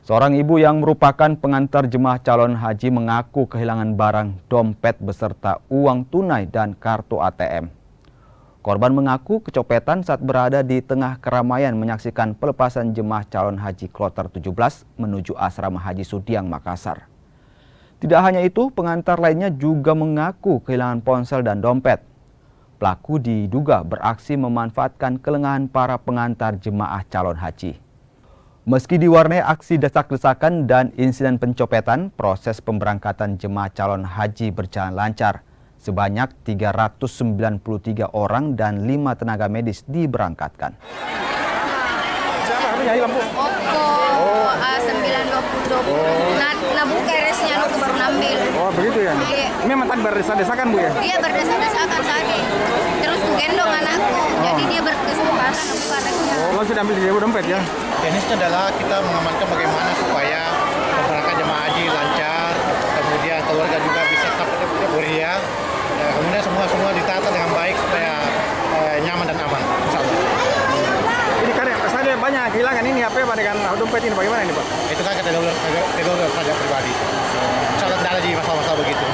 Seorang ibu yang merupakan pengantar jemaah calon haji mengaku kehilangan barang dompet beserta uang tunai dan kartu ATM. Korban mengaku kecopetan saat berada di tengah keramaian menyaksikan pelepasan jemaah calon haji Kloter 17 menuju asrama Haji Sudiang, Makassar. Tidak hanya itu, pengantar lainnya juga mengaku kehilangan ponsel dan dompet. Pelaku diduga beraksi memanfaatkan kelengahan para pengantar jemaah calon haji. Meski diwarnai aksi desak-desakan dan insiden pencopetan, proses pemberangkatan jemaah calon haji berjalan lancar. Sebanyak 393 orang dan 5 tenaga medis diberangkatkan. Siapa yang lampu? Oppo A920. Nah buka resnya aku baru ngambil. Oh begitu ya? Iya. Ini memang tadi berdesak-desakan Bu ya? Dia berdesak-desakan tadi. Terus ku gendong anakku. Jadi dia berkesempatan buka resnya. Oh sudah ambil 3.000 dompet ya? Teknisnya adalah kita mengamankan bagaimana supaya pemberangkatan jemaah haji lancar, kemudian keluarga juga bisa tetap beria, kemudian semua ditata dengan baik supaya nyaman dan aman. Insyaallah. Ini kan kesannya banyak kehilangan ini HP Pak dengan dompet ini bagaimana ini Pak? Itu kan kategori pajak pribadi. Insyaallah tidak ada masalah-masalah begitu.